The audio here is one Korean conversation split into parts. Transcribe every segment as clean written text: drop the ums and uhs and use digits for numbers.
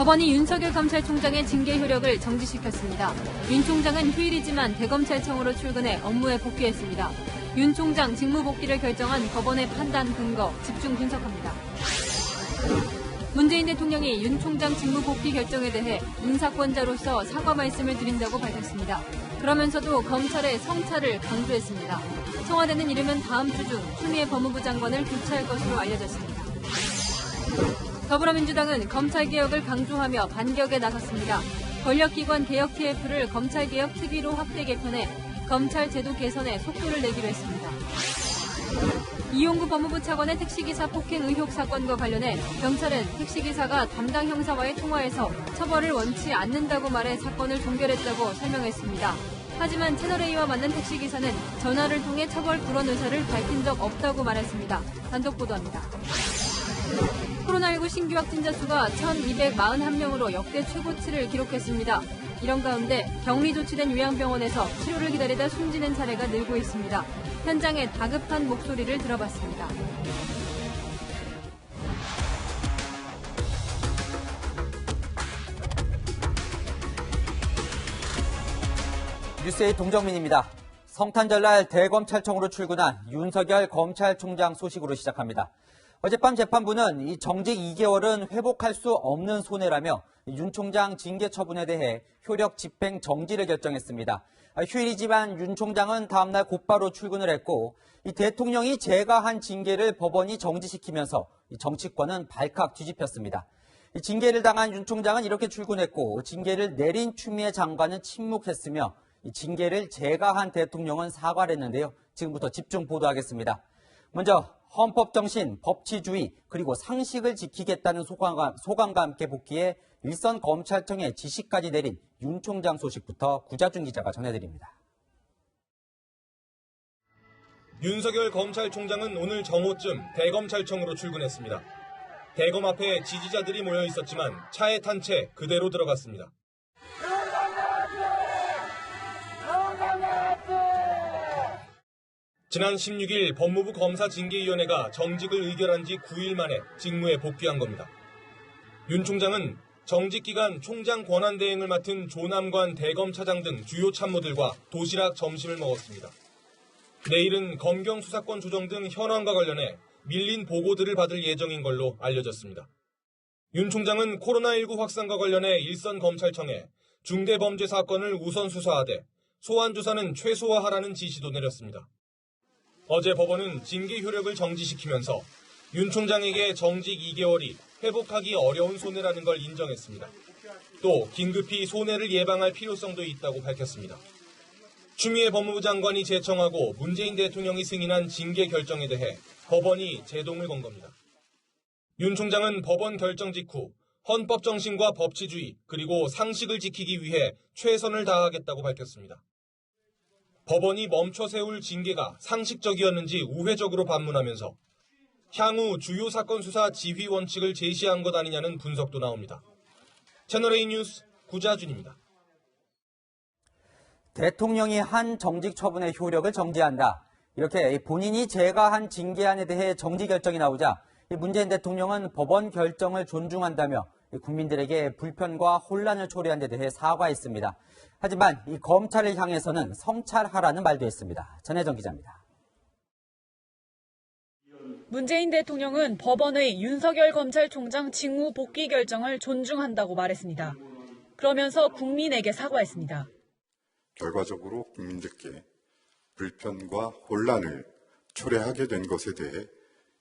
법원이 윤석열 검찰총장의 징계 효력을 정지시켰습니다. 윤 총장은 휴일이지만 대검찰청으로 출근해 업무에 복귀했습니다. 윤 총장 직무 복귀를 결정한 법원의 판단 근거 집중 분석합니다. 문재인 대통령이 윤 총장 직무 복귀 결정에 대해 인사권자로서 사과 말씀을 드린다고 밝혔습니다. 그러면서도 검찰의 성찰을 강조했습니다. 청와대는 이르면 다음 주 중 추미애 법무부 장관을 교체할 것으로 알려졌습니다. 더불어민주당은 검찰개혁을 강조하며 반격에 나섰습니다. 권력기관 개혁 TF를 검찰개혁 특위로 확대 개편해 검찰 제도 개선에 속도를 내기로 했습니다. 이용구 법무부 차관의 택시기사 폭행 의혹 사건과 관련해 경찰은 택시기사가 담당 형사와의 통화에서 처벌을 원치 않는다고 말해 사건을 종결했다고 설명했습니다. 하지만 채널A와 만난 택시기사는 전화를 통해 처벌 불원 의사를 밝힌 적 없다고 말했습니다. 단독 보도합니다. 코로나19 신규 확진자 수가 1,241명으로 역대 최고치를 기록했습니다. 이런 가운데 격리 조치된 요양병원에서 치료를 기다리다 숨지는 사례가 늘고 있습니다. 현장의 다급한 목소리를 들어봤습니다. 뉴스의 동정민입니다. 성탄절날 대검찰청으로 출근한 윤석열 검찰총장 소식으로 시작합니다. 어젯밤 재판부는 이 정직 2개월은 회복할 수 없는 손해라며 윤 총장 징계 처분에 대해 효력 집행 정지를 결정했습니다. 휴일이지만 윤 총장은 다음날 곧바로 출근을 했고 이 대통령이 제거한 징계를 법원이 정지시키면서 이 정치권은 발칵 뒤집혔습니다. 이 징계를 당한 윤 총장은 이렇게 출근했고 징계를 내린 추미애 장관은 침묵했으며 이 징계를 제거한 대통령은 사과를 했는데요. 지금부터 집중 보도하겠습니다. 먼저 헌법 정신, 법치주의, 그리고 상식을 지키겠다는 소감과 함께 복귀해 일선 검찰청에 지시까지 내린 윤 총장 소식부터 구자준 기자가 전해드립니다. 윤석열 검찰총장은 오늘 정오쯤 대검찰청으로 출근했습니다. 대검 앞에 지지자들이 모여 있었지만 차에 탄 채 그대로 들어갔습니다. 지난 16일 법무부 검사징계위원회가 정직을 의결한 지 9일 만에 직무에 복귀한 겁니다. 윤 총장은 정직 기간 총장 권한대행을 맡은 조남관 대검차장 등 주요 참모들과 도시락 점심을 먹었습니다. 내일은 검경 수사권 조정 등 현안과 관련해 밀린 보고들을 받을 예정인 걸로 알려졌습니다. 윤 총장은 코로나19 확산과 관련해 일선 검찰청에 중대범죄 사건을 우선 수사하되 소환 조사는 최소화하라는 지시도 내렸습니다. 어제 법원은 징계 효력을 정지시키면서 윤 총장에게 정직 2개월이 회복하기 어려운 손해라는 걸 인정했습니다. 또 긴급히 손해를 예방할 필요성도 있다고 밝혔습니다. 추미애 법무부 장관이 제청하고 문재인 대통령이 승인한 징계 결정에 대해 법원이 제동을 건 겁니다. 윤 총장은 법원 결정 직후 헌법 정신과 법치주의 그리고 상식을 지키기 위해 최선을 다하겠다고 밝혔습니다. 법원이 멈춰 세울 징계가 상식적이었는지 우회적으로 반문하면서 향후 주요 사건 수사 지휘 원칙을 제시한 것 아니냐는 분석도 나옵니다. 채널A 뉴스 구자준입니다. 대통령이 한 정직 처분의 효력을 정지한다. 이렇게 본인이 제거한 징계안에 대해 정지 결정이 나오자 문재인 대통령은 법원 결정을 존중한다며 국민들에게 불편과 혼란을 초래한 데 대해 사과했습니다. 하지만 이 검찰을 향해서는 성찰하라는 말도 했습니다. 전혜정 기자입니다. 문재인 대통령은 법원의 윤석열 검찰총장 직무 복귀 결정을 존중한다고 말했습니다. 그러면서 국민에게 사과했습니다. 결과적으로 국민들께 불편과 혼란을 초래하게 된 것에 대해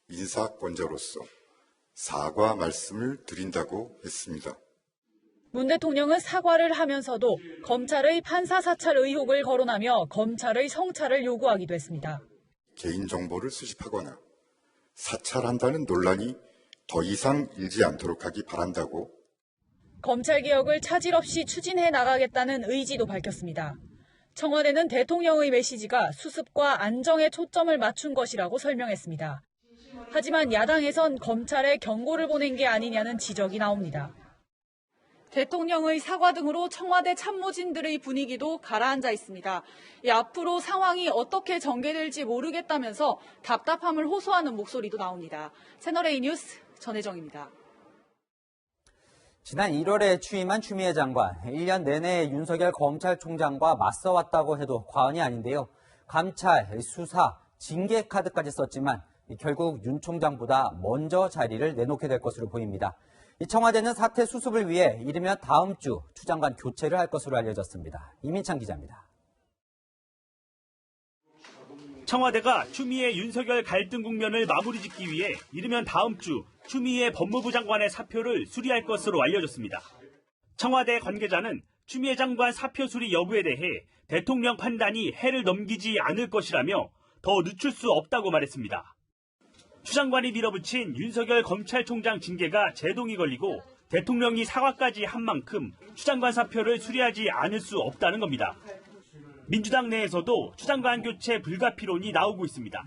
인사권자로서 사과 말씀을 드린다고 했습니다. 문 대통령은 사과를 하면서도 검찰의 판사 사찰 의혹을 거론하며 검찰의 성찰을 요구하기도 했습니다. 개인정보를 수집하거나 사찰한다는 논란이 더 이상 일지 않도록 하기 바란다고. 검찰개혁을 차질 없이 추진해 나가겠다는 의지도 밝혔습니다. 청와대는 대통령의 메시지가 수습과 안정에 초점을 맞춘 것이라고 설명했습니다. 하지만 야당에선 검찰에 경고를 보낸 게 아니냐는 지적이 나옵니다. 대통령의 사과 등으로 청와대 참모진들의 분위기도 가라앉아 있습니다. 앞으로 상황이 어떻게 전개될지 모르겠다면서 답답함을 호소하는 목소리도 나옵니다. 채널A 뉴스 전혜정입니다. 지난 1월에 취임한 추미애 장관, 1년 내내 윤석열 검찰총장과 맞서왔다고 해도 과언이 아닌데요. 감찰, 수사, 징계 카드까지 썼지만 결국 윤 총장보다 먼저 자리를 내놓게 될 것으로 보입니다. 청와대는 사태 수습을 위해 이르면 다음 주 추 장관 교체를 할 것으로 알려졌습니다. 이민찬 기자입니다. 청와대가 추미애 윤석열 갈등 국면을 마무리 짓기 위해 이르면 다음 주 추미애 법무부 장관의 사표를 수리할 것으로 알려졌습니다. 청와대 관계자는 추미애 장관 사표 수리 여부에 대해 대통령 판단이 해를 넘기지 않을 것이라며 더 늦출 수 없다고 말했습니다. 추 장관이 밀어붙인 윤석열 검찰총장 징계가 제동이 걸리고 대통령이 사과까지 한 만큼 추 장관 사표를 수리하지 않을 수 없다는 겁니다. 민주당 내에서도 추 장관 교체 불가피론이 나오고 있습니다.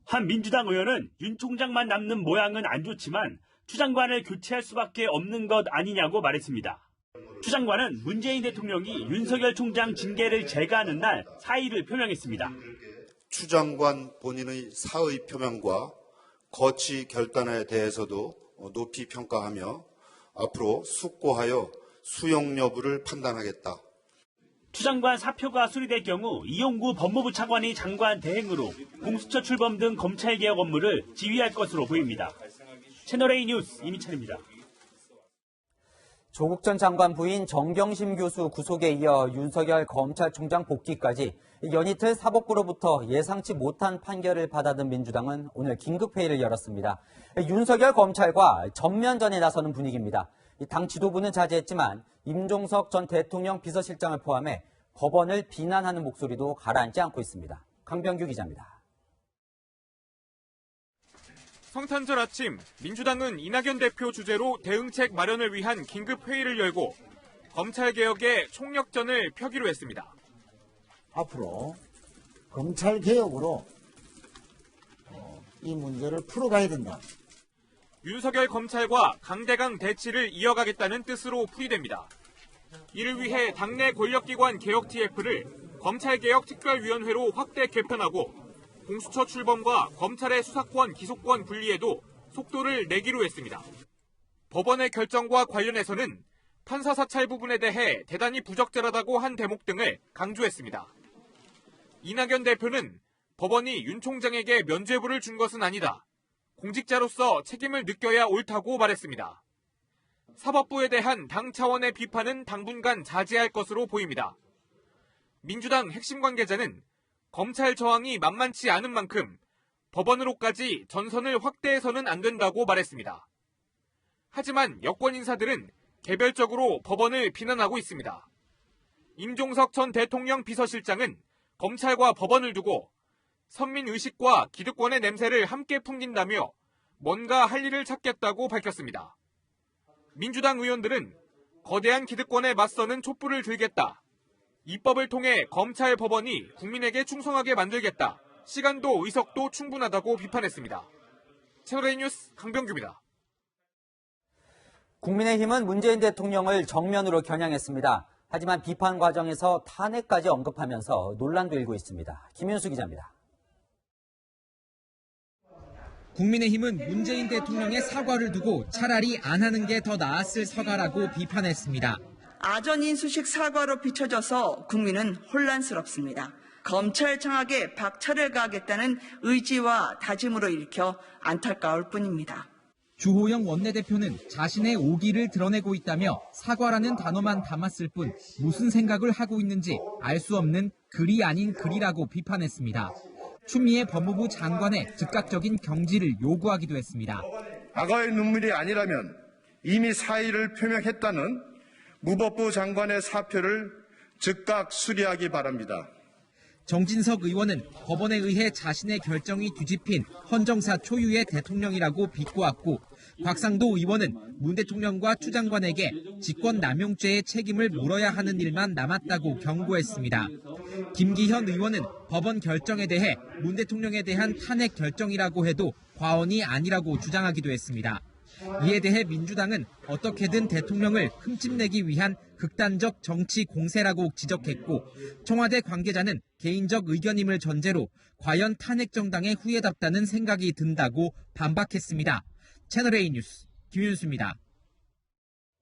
한 민주당 의원은 윤 총장만 남는 모양은 안 좋지만 추 장관을 교체할 수밖에 없는 것 아니냐고 말했습니다. 추 장관은 문재인 대통령이 윤석열 총장 징계를 제거하는 날 사의를 표명했습니다. 추 장관 본인의 사의 표명과 거치 결단에 대해서도 높이 평가하며 앞으로 숙고하여 수용 여부를 판단하겠다. 추 장관 사표가 수리될 경우 이용구 법무부 차관이 장관 대행으로 공수처 출범 등 검찰개혁 업무를 지휘할 것으로 보입니다. 채널A 뉴스 이민찬입니다. 조국 전 장관 부인 정경심 교수 구속에 이어 윤석열 검찰총장 복귀까지 연이틀 사법부로부터 예상치 못한 판결을 받아든 민주당은 오늘 긴급회의를 열었습니다. 윤석열 검찰과 전면전에 나서는 분위기입니다. 당 지도부는 자제했지만 임종석 전 대통령 비서실장을 포함해 법원을 비난하는 목소리도 가라앉지 않고 있습니다. 강병규 기자입니다. 성탄절 아침 민주당은 이낙연 대표 주재로 대응책 마련을 위한 긴급회의를 열고 검찰개혁의 총력전을 펴기로 했습니다. 앞으로 검찰개혁으로 이 문제를 풀어가야 된다. 윤석열 검찰과 강대강 대치를 이어가겠다는 뜻으로 풀이됩니다. 이를 위해 당내 권력기관 개혁 TF를 검찰개혁특별위원회로 확대 개편하고 공수처 출범과 검찰의 수사권, 기소권 분리에도 속도를 내기로 했습니다. 법원의 결정과 관련해서는 판사 사찰 부분에 대해 대단히 부적절하다고 한 대목 등을 강조했습니다. 이낙연 대표는 법원이 윤 총장에게 면죄부를 준 것은 아니다. 공직자로서 책임을 느껴야 옳다고 말했습니다. 사법부에 대한 당 차원의 비판은 당분간 자제할 것으로 보입니다. 민주당 핵심 관계자는 검찰 저항이 만만치 않은 만큼 법원으로까지 전선을 확대해서는 안 된다고 말했습니다. 하지만 여권 인사들은 개별적으로 법원을 비난하고 있습니다. 임종석 전 대통령 비서실장은 검찰과 법원을 두고 선민의식과 기득권의 냄새를 함께 풍긴다며 뭔가 할 일을 찾겠다고 밝혔습니다. 민주당 의원들은 거대한 기득권에 맞서는 촛불을 들겠다. 입법을 통해 검찰 법원이 국민에게 충성하게 만들겠다. 시간도 의석도 충분하다고 비판했습니다. 채널A 뉴스 강병규입니다. 국민의힘은 문재인 대통령을 정면으로 겨냥했습니다. 하지만 비판 과정에서 탄핵까지 언급하면서 논란도 일고 있습니다. 김윤수 기자입니다. 국민의힘은 문재인 대통령의 사과를 두고 차라리 안 하는 게 더 나았을 서가라고 비판했습니다. 아전인수식 사과로 비춰져서 국민은 혼란스럽습니다. 검찰 장악에 박차를 가하겠다는 의지와 다짐으로 일으켜 안타까울 뿐입니다. 주호영 원내대표는 자신의 오기를 드러내고 있다며 사과라는 단어만 담았을 뿐 무슨 생각을 하고 있는지 알 수 없는 글이 아닌 글이라고 비판했습니다. 추미애 법무부 장관의 즉각적인 경질을 요구하기도 했습니다. 과거의 눈물이 아니라면 이미 사의를 표명했다는 무법부 장관의 사표를 즉각 수리하기 바랍니다. 정진석 의원은 법원에 의해 자신의 결정이 뒤집힌 헌정사 초유의 대통령이라고 비꼬았고, 곽상도 의원은 문 대통령과 추 장관에게 직권남용죄의 책임을 물어야 하는 일만 남았다고 경고했습니다. 김기현 의원은 법원 결정에 대해 문 대통령에 대한 탄핵 결정이라고 해도 과언이 아니라고 주장하기도 했습니다. 이에 대해 민주당은 어떻게든 대통령을 흠집내기 위한 극단적 정치 공세라고 지적했고, 청와대 관계자는 개인적 의견임을 전제로 과연 탄핵 정당의 후예답다는 생각이 든다고 반박했습니다. 채널A 뉴스 김윤수입니다.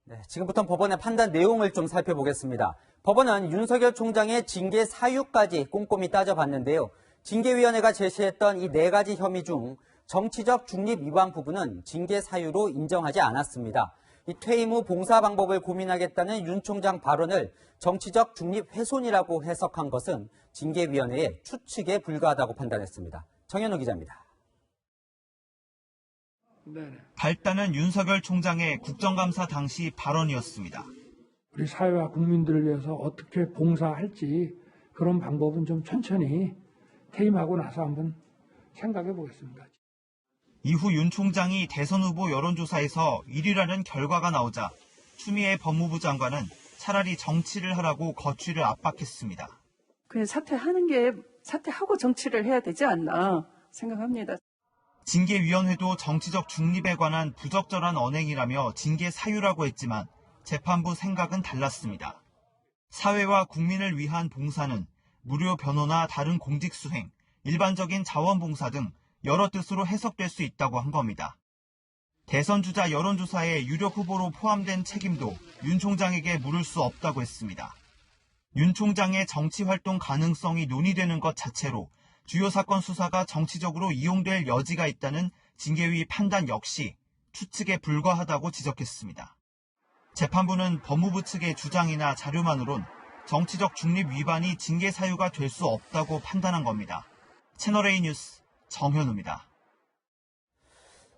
네, 지금부터 법원의 판단 내용을 좀 살펴보겠습니다. 법원은 윤석열 총장의 징계 사유까지 꼼꼼히 따져봤는데요. 징계위원회가 제시했던 이 4가지 혐의 중 정치적 중립 위반 부분은 징계 사유로 인정하지 않았습니다. 이 퇴임 후 봉사 방법을 고민하겠다는 윤 총장 발언을 정치적 중립 훼손이라고 해석한 것은 징계위원회의 추측에 불과하다고 판단했습니다. 정현우 기자입니다. 발단은 윤석열 총장의 국정감사 당시 발언이었습니다. 우리 사회와 국민들을 위해서 어떻게 봉사할지 그런 방법은 좀 천천히 퇴임하고 나서 한번 생각해 보겠습니다. 이후 윤 총장이 대선 후보 여론조사에서 1위라는 결과가 나오자 추미애 법무부 장관은 차라리 정치를 하라고 거취를 압박했습니다. 그냥 사퇴하고 정치를 해야 되지 않나 생각합니다. 징계위원회도 정치적 중립에 관한 부적절한 언행이라며 징계 사유라고 했지만 재판부 생각은 달랐습니다. 사회와 국민을 위한 봉사는 무료 변호나 다른 공직 수행, 일반적인 자원봉사 등 여러 뜻으로 해석될 수 있다고 한 겁니다. 대선 주자 여론조사에 유력 후보로 포함된 책임도 윤 총장에게 물을 수 없다고 했습니다. 윤 총장의 정치활동 가능성이 논의되는 것 자체로 주요 사건 수사가 정치적으로 이용될 여지가 있다는 징계위 판단 역시 추측에 불과하다고 지적했습니다. 재판부는 법무부 측의 주장이나 자료만으론 정치적 중립 위반이 징계 사유가 될 수 없다고 판단한 겁니다. 채널A 뉴스 정현우입니다.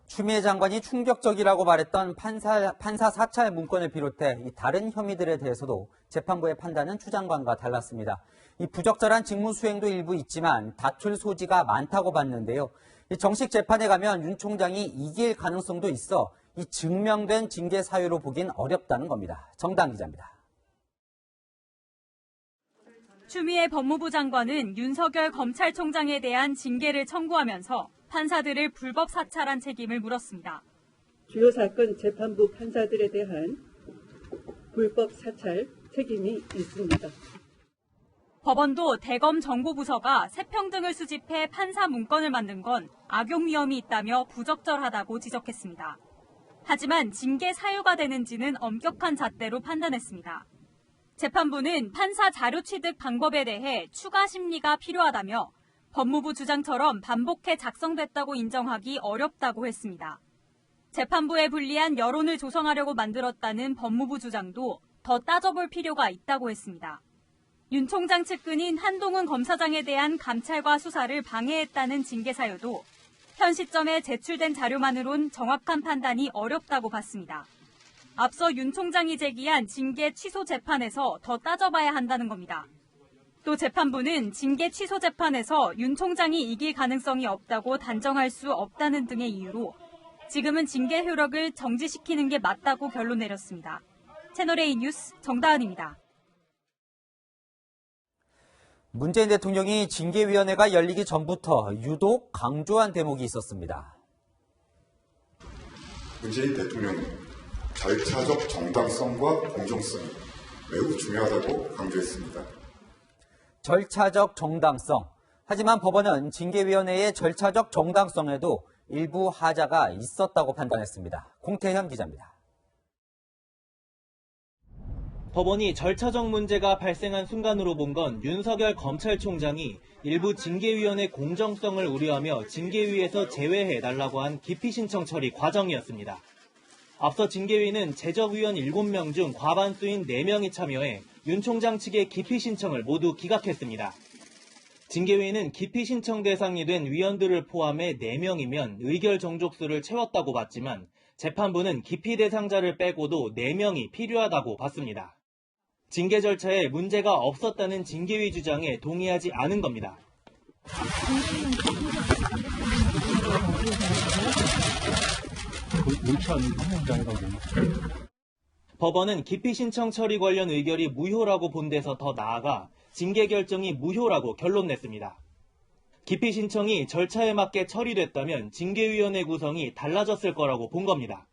추미애 장관이 충격적이라고 말했던 판사 사찰 문건을 비롯해 이 다른 혐의들에 대해서도 재판부의 판단은 추 장관과 달랐습니다. 이 부적절한 직무 수행도 일부 있지만 다툴 소지가 많다고 봤는데요. 이 정식 재판에 가면 윤 총장이 이길 가능성도 있어 이 증명된 징계 사유로 보긴 어렵다는 겁니다. 정당 기자입니다. 추미애 법무부 장관은 윤석열 검찰총장에 대한 징계를 청구하면서 판사들을 불법 사찰한 책임을 물었습니다. 주요 사건 재판부 판사들에 대한 불법 사찰 책임이 있습니다. 법원도 대검 정보부서가 세평등을 수집해 판사 문건을 만든 건 악용 위험이 있다며 부적절하다고 지적했습니다. 하지만 징계 사유가 되는지는 엄격한 잣대로 판단했습니다. 재판부는 판사 자료 취득 방법에 대해 추가 심리가 필요하다며 법무부 주장처럼 반복해 작성됐다고 인정하기 어렵다고 했습니다. 재판부에 불리한 여론을 조성하려고 만들었다는 법무부 주장도 더 따져볼 필요가 있다고 했습니다. 윤 총장 측근인 한동훈 검사장에 대한 감찰과 수사를 방해했다는 징계 사유도 현 시점에 제출된 자료만으론 정확한 판단이 어렵다고 봤습니다. 앞서 윤 총장이 제기한 징계 취소 재판에서 더 따져봐야 한다는 겁니다. 또 재판부는 징계 취소 재판에서 윤 총장이 이길 가능성이 없다고 단정할 수 없다는 등의 이유로 지금은 징계 효력을 정지시키는 게 맞다고 결론 내렸습니다. 채널A 뉴스 정다은입니다. 문재인 대통령이 징계위원회가 열리기 전부터 유독 강조한 대목이 있었습니다. 문재인 대통령은 절차적 정당성과 공정성이 매우 중요하다고 강조했습니다. 절차적 정당성. 하지만 법원은 징계위원회의 절차적 정당성에도 일부 하자가 있었다고 판단했습니다. 공태현 기자입니다. 법원이 절차적 문제가 발생한 순간으로 본 건 윤석열 검찰총장이 일부 징계위원회 공정성을 우려하며 징계위에서 제외해달라고 한 기피 신청 처리 과정이었습니다. 앞서 징계위는 제적위원 7명 중 과반수인 4명이 참여해 윤 총장 측의 기피 신청을 모두 기각했습니다. 징계위는 기피 신청 대상이 된 위원들을 포함해 4명이면 의결 정족수를 채웠다고 봤지만 재판부는 기피 대상자를 빼고도 4명이 필요하다고 봤습니다. 징계 절차에 문제가 없었다는 징계위 주장에 동의하지 않은 겁니다. 법원은 기피 신청 처리 관련 의결이 무효라고 본 데서 더 나아가 징계 결정이 무효라고 결론 냈습니다. 기피 신청이 절차에 맞게 처리됐다면 징계위원회 구성이 달라졌을 거라고 본 겁니다.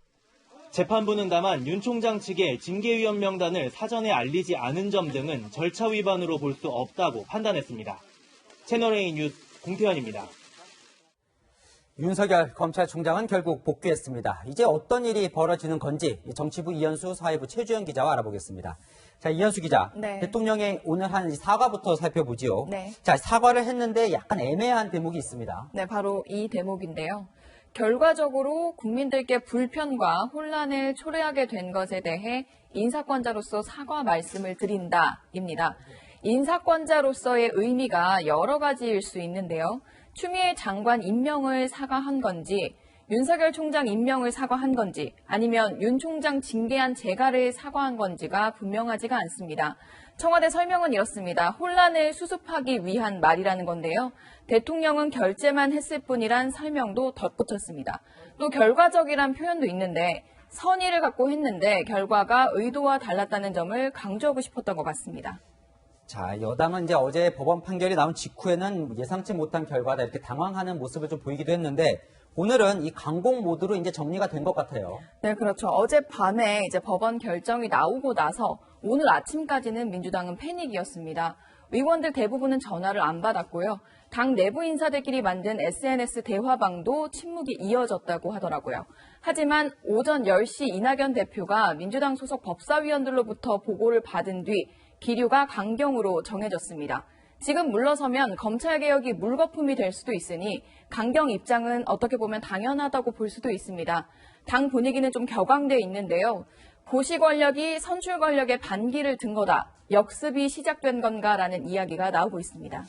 재판부는 다만 윤 총장 측에 징계위원 명단을 사전에 알리지 않은 점 등은 절차 위반으로 볼 수 없다고 판단했습니다. 채널A 뉴스 공태현입니다. 윤석열 검찰총장은 결국 복귀했습니다. 이제 어떤 일이 벌어지는 건지 정치부 이현수, 사회부 최주영 기자와 알아보겠습니다. 자, 이현수 기자. 네. 대통령이 오늘 한 사과부터 살펴보지요. 네. 자, 사과를 했는데 약간 애매한 대목이 있습니다. 네, 바로 이 대목인데요. 결과적으로 국민들께 불편과 혼란을 초래하게 된 것에 대해 인사권자로서 사과 말씀을 드린다입니다. 인사권자로서의 의미가 여러 가지일 수 있는데요. 추미애 장관 임명을 사과한 건지, 윤석열 총장 임명을 사과한 건지, 아니면 윤 총장 징계한 재가를 사과한 건지가 분명하지가 않습니다. 청와대 설명은 이렇습니다. 혼란을 수습하기 위한 말이라는 건데요. 대통령은 결재만 했을 뿐이란 설명도 덧붙였습니다. 또 결과적이란 표현도 있는데 선의를 갖고 했는데 결과가 의도와 달랐다는 점을 강조하고 싶었던 것 같습니다. 자, 여당은 이제 어제 법원 판결이 나온 직후에는 예상치 못한 결과다 이렇게 당황하는 모습을 좀 보이기도 했는데 오늘은 이 강공 모드로 이제 정리가 된 것 같아요. 네, 그렇죠. 어젯밤에 이제 법원 결정이 나오고 나서 오늘 아침까지는 민주당은 패닉이었습니다. 의원들 대부분은 전화를 안 받았고요. 당 내부 인사들끼리 만든 SNS 대화방도 침묵이 이어졌다고 하더라고요. 하지만 오전 10시 이낙연 대표가 민주당 소속 법사위원들로부터 보고를 받은 뒤 기류가 강경으로 정해졌습니다. 지금 물러서면 검찰개혁이 물거품이 될 수도 있으니 강경 입장은 어떻게 보면 당연하다고 볼 수도 있습니다. 당 분위기는 좀 격앙돼 있는데요. 고시 권력이 선출 권력의 반기를 든 거다. 역습이 시작된 건가라는 이야기가 나오고 있습니다.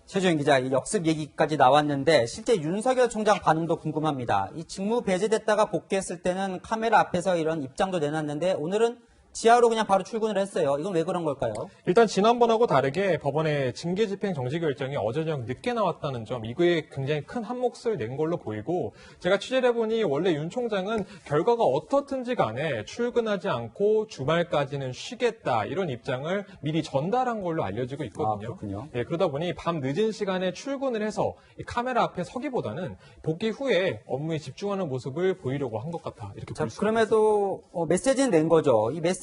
최주영 기자, 이 역습 얘기까지 나왔는데 실제 윤석열 총장 반응도 궁금합니다. 이 직무 배제됐다가 복귀했을 때는 카메라 앞에서 이런 입장도 내놨는데 오늘은 지하로 그냥 바로 출근을 했어요. 이건 왜 그런 걸까요? 일단 지난번하고 다르게 법원의 징계 집행 정지 결정이 어제 저녁 늦게 나왔다는 점, 이거에 굉장히 큰 한몫을 낸 걸로 보이고, 제가 취재를 해보니 원래 윤 총장은 결과가 어떻든지 간에 출근하지 않고 주말까지는 쉬겠다, 이런 입장을 미리 전달한 걸로 알려지고 있거든요. 그렇군요. 예, 그러다 보니 밤 늦은 시간에 출근을 해서 이 카메라 앞에 서기보다는 복귀 후에 업무에 집중하는 모습을 보이려고 한 것 같다, 이렇게 볼 수 있습니다. 그럼에도 메시지는 낸 거죠. 이 메시지에서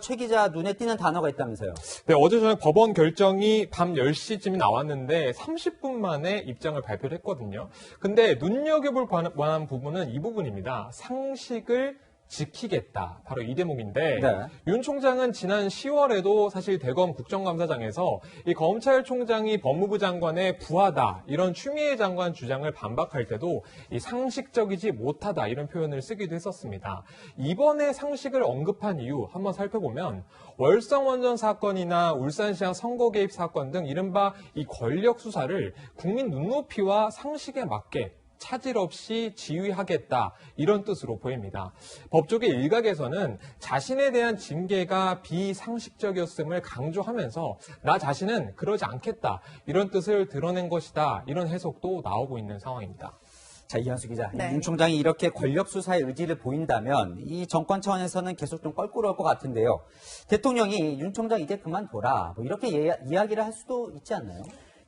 최 기자 눈에 띄는 단어가 있다면서요? 네, 어제 저녁 법원 결정이 밤 10시쯤이 나왔는데 30분 만에 입장을 발표를 했거든요. 근데 눈여겨볼 만한 부분은 이 부분입니다. 상식을 지키겠다. 바로 이 대목인데, 네. 윤 총장은 지난 10월에도 사실 대검 국정감사장에서 이 검찰총장이 법무부 장관의 부하다, 이런 추미애 장관 주장을 반박할 때도 이 상식적이지 못하다, 이런 표현을 쓰기도 했었습니다. 이번에 상식을 언급한 이유 한번 살펴보면 월성원전 사건이나 울산시장 선거 개입 사건 등 이른바 이 권력 수사를 국민 눈높이와 상식에 맞게 차질 없이 지휘하겠다, 이런 뜻으로 보입니다. 법조계 일각에서는 자신에 대한 징계가 비상식적이었음을 강조하면서 나 자신은 그러지 않겠다, 이런 뜻을 드러낸 것이다, 이런 해석도 나오고 있는 상황입니다. 자, 이현수 기자. 네. 윤 총장이 이렇게 권력 수사의 의지를 보인다면 이 정권 차원에서는 계속 좀 껄끄러울 것 같은데요. 대통령이 윤 총장 이제 그만둬라, 뭐 이렇게 이야기를 할 수도 있지 않나요?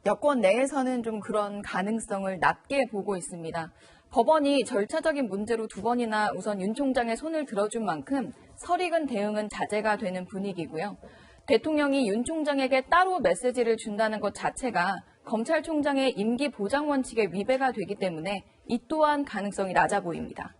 여권 내에서는 좀 그런 가능성을 낮게 보고 있습니다. 법원이 절차적인 문제로 두 번이나 우선 윤 총장의 손을 들어준 만큼 설익은 대응은 자제가 되는 분위기고요. 대통령이 윤 총장에게 따로 메시지를 준다는 것 자체가 검찰총장의 임기 보장 원칙에 위배가 되기 때문에 이 또한 가능성이 낮아 보입니다.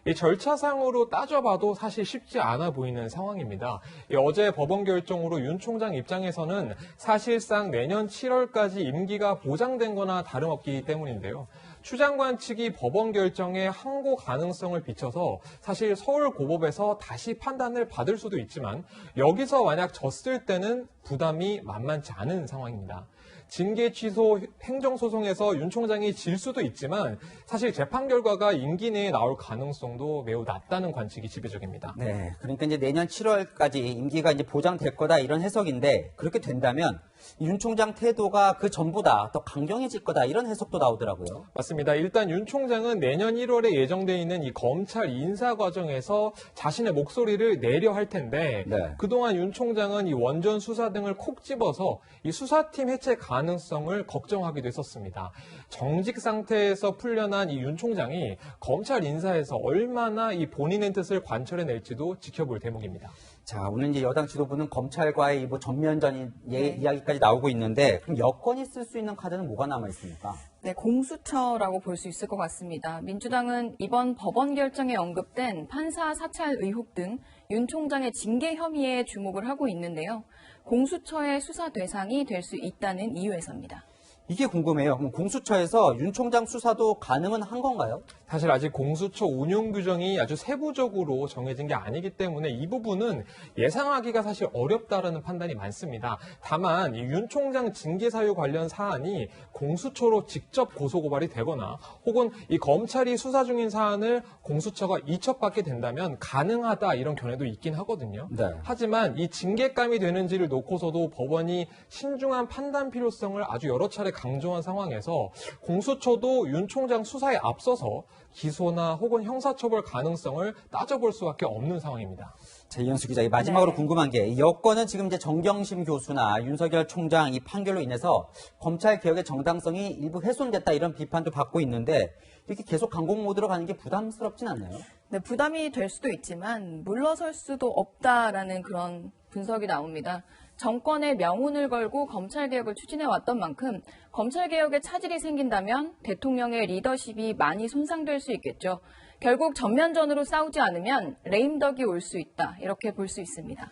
이 절차상으로 따져봐도 사실 쉽지 않아 보이는 상황입니다. 어제 법원 결정으로 윤 총장 입장에서는 사실상 내년 7월까지 임기가 보장된 거나 다름없기 때문인데요. 추 장관 측이 법원 결정에 항고 가능성을 비춰서 사실 서울고법에서 다시 판단을 받을 수도 있지만 여기서 만약 졌을 때는 부담이 만만치 않은 상황입니다. 징계 취소 행정소송에서 윤 총장이 질 수도 있지만 사실 재판 결과가 임기 내에 나올 가능성도 매우 낮다는 관측이 지배적입니다. 네, 그러니까 이제 내년 7월까지 임기가 이제 보장될 거다, 이런 해석인데 그렇게 된다면 윤 총장 태도가 그 전보다 더 강경해질 거다, 이런 해석도 나오더라고요. 맞습니다. 일단 윤 총장은 내년 1월에 예정돼 있는 이 검찰 인사 과정에서 자신의 목소리를 내려 할 텐데 네. 그동안 윤 총장은 이 원전 수사 등을 콕 집어서 이 수사팀 해체 가능성을 걱정하기도 했었습니다. 정직 상태에서 풀려난 이 윤 총장이 검찰 인사에서 얼마나 이 본인의 뜻을 관철해낼지도 지켜볼 대목입니다. 자, 오늘 이제 여당 지도부는 검찰과의 뭐 전면전인 이야기까지 이야기까지 나오고 있는데 그럼 여권이 쓸 수 있는 카드는 뭐가 남아 있습니까? 네, 공수처라고 볼 수 있을 것 같습니다. 민주당은 이번 법원 결정에 언급된 판사 사찰 의혹 등 윤 총장의 징계 혐의에 주목을 하고 있는데요. 공수처의 수사 대상이 될 수 있다는 이유에서입니다. 이게 궁금해요. 그럼 공수처에서 윤 총장 수사도 가능은 한 건가요? 사실 아직 공수처 운용 규정이 아주 세부적으로 정해진 게 아니기 때문에 이 부분은 예상하기가 사실 어렵다라는 판단이 많습니다. 다만 이 윤 총장 징계 사유 관련 사안이 공수처로 직접 고소고발이 되거나 혹은 이 검찰이 수사 중인 사안을 공수처가 이첩받게 된다면 가능하다 이런 견해도 있긴 하거든요. 네. 하지만 이 징계감이 되는지를 놓고서도 법원이 신중한 판단 필요성을 아주 여러 차례 강조한 상황에서 공수처도 윤 총장 수사에 앞서서 기소나 혹은 형사처벌 가능성을 따져볼 수밖에 없는 상황입니다. 자, 이현수 기자, 마지막으로 궁금한 게 여권은 지금 이제 정경심 교수나 윤석열 총장 이 판결로 인해서 검찰 개혁의 정당성이 일부 훼손됐다 이런 비판도 받고 있는데 이렇게 계속 강공 모드로 가는 게 부담스럽진 않나요? 네, 부담이 될 수도 있지만 물러설 수도 없다라는 그런 분석이 나옵니다. 정권의 명운을 걸고 검찰개혁을 추진해왔던 만큼 검찰개혁에 차질이 생긴다면 대통령의 리더십이 많이 손상될 수 있겠죠. 결국 전면전으로 싸우지 않으면 레임덕이 올 수 있다. 이렇게 볼 수 있습니다.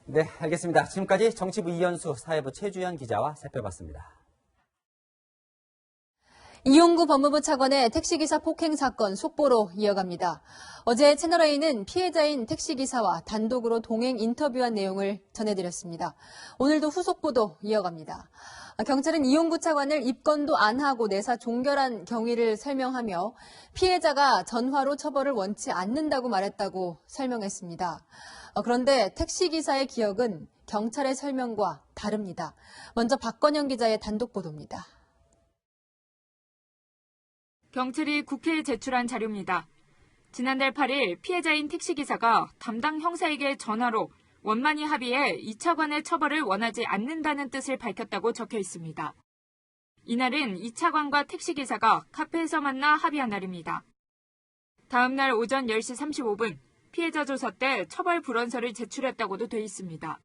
네, 알겠습니다. 지금까지 정치부 이현수, 사회부 최주연 기자와 살펴봤습니다. 이용구 법무부 차관의 택시기사 폭행 사건 속보로 이어갑니다. 어제 채널A는 피해자인 택시기사와 단독으로 동행 인터뷰한 내용을 전해드렸습니다. 오늘도 후속보도 이어갑니다. 경찰은 이용구 차관을 입건도 안 하고 내사 종결한 경위를 설명하며 피해자가 전화로 처벌을 원치 않는다고 말했다고 설명했습니다. 그런데 택시기사의 기억은 경찰의 설명과 다릅니다. 먼저 박건영 기자의 단독 보도입니다. 경찰이 국회에 제출한 자료입니다. 지난달 8일 피해자인 택시기사가 담당 형사에게 전화로 원만히 합의해 이 차관의 처벌을 원하지 않는다는 뜻을 밝혔다고 적혀 있습니다. 이날은 이 차관과 택시기사가 카페에서 만나 합의한 날입니다. 다음 날 오전 10시 35분 피해자 조사 때 처벌 불원서를 제출했다고도 돼 있습니다.